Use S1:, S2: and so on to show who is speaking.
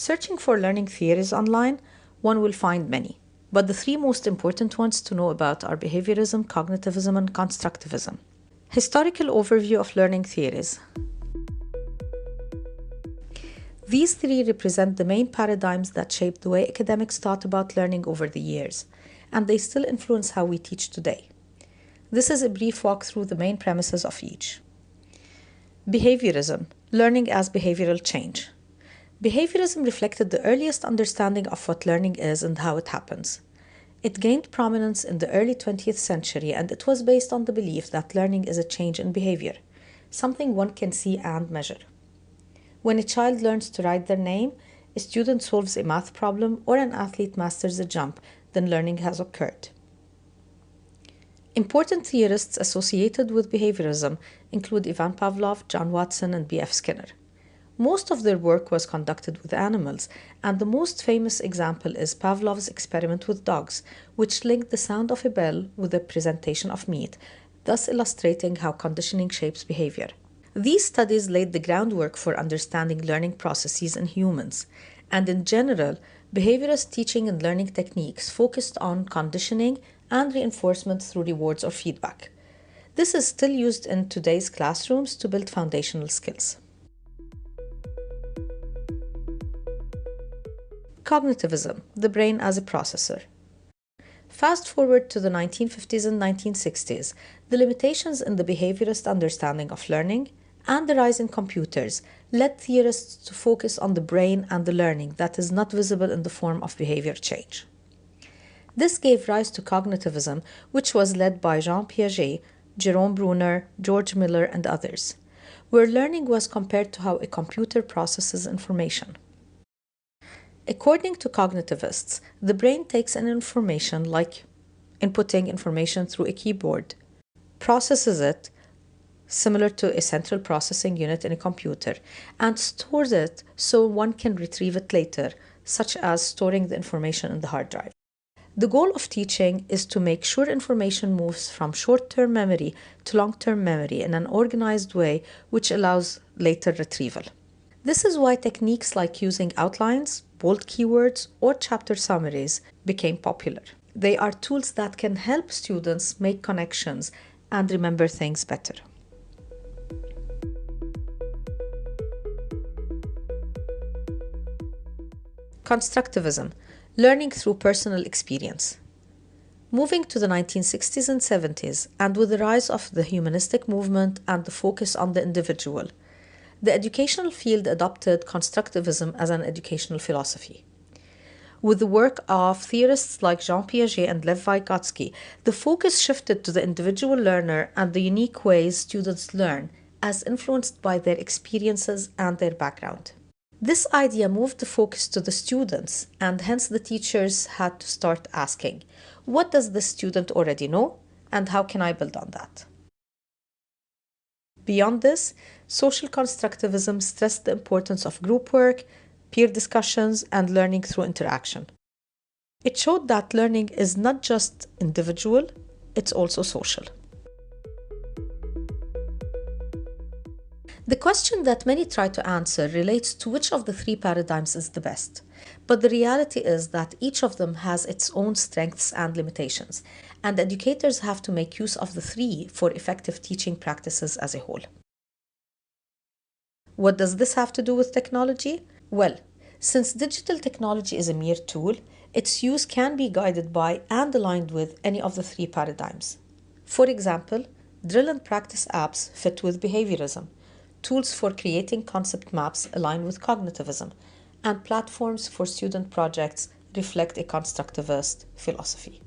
S1: Searching for learning theories online, one will find many, but the three most important ones to know about are behaviorism, cognitivism, and constructivism. Historical overview of learning theories. These three represent the main paradigms that shaped the way academics thought about learning over the years, and they still influence how we teach today. This is a brief walk through the main premises of each. Behaviorism, learning as behavioral change. Behaviorism reflected the earliest understanding of what learning is and how it happens. It gained prominence in the early 20th century, and it was based on the belief that learning is a change in behavior, something one can see and measure. When a child learns to write their name, a student solves a math problem, or an athlete masters a jump, then learning has occurred. Important theorists associated with behaviorism include Ivan Pavlov, John Watson, and B.F. Skinner. Most of their work was conducted with animals, and the most famous example is Pavlov's experiment with dogs, which linked the sound of a bell with the presentation of meat, thus illustrating how conditioning shapes behavior. These studies laid the groundwork for understanding learning processes in humans, and in general, behaviorist teaching and learning techniques focused on conditioning and reinforcement through rewards or feedback. This is still used in today's classrooms to build foundational skills. Cognitivism, the brain as a processor. Fast forward to the 1950s and 1960s, the limitations in the behaviorist understanding of learning and the rise in computers led theorists to focus on the brain and the learning that is not visible in the form of behavior change. This gave rise to cognitivism, which was led by Jean Piaget, Jerome Bruner, George Miller, and others, where learning was compared to how a computer processes information. According to cognitivists, the brain takes in information like inputting information through a keyboard, processes it similar to a central processing unit in a computer, and stores it so one can retrieve it later, such as storing the information in the hard drive. The goal of teaching is to make sure information moves from short-term memory to long-term memory in an organized way which allows later retrieval. This is why techniques like using outlines, bold keywords, or chapter summaries became popular. They are tools that can help students make connections and remember things better. Constructivism, learning through personal experience. Moving to the 1960s and 70s, and with the rise of the humanistic movement and the focus on the individual, the educational field adopted constructivism as an educational philosophy. With the work of theorists like Jean Piaget and Lev Vygotsky, the focus shifted to the individual learner and the unique ways students learn, as influenced by their experiences and their background. This idea moved the focus to the students, and hence the teachers had to start asking, what does the student already know, and how can I build on that? Beyond this, social constructivism stressed the importance of group work, peer discussions, and learning through interaction. It showed that learning is not just individual, it's also social. The question that many try to answer relates to which of the three paradigms is the best. But the reality is that each of them has its own strengths and limitations, and educators have to make use of the three for effective teaching practices as a whole. What does this have to do with technology? Well, since digital technology is a mere tool, its use can be guided by and aligned with any of the three paradigms. For example, drill and practice apps fit with behaviorism, tools for creating concept maps align with cognitivism, and platforms for student projects reflect a constructivist philosophy.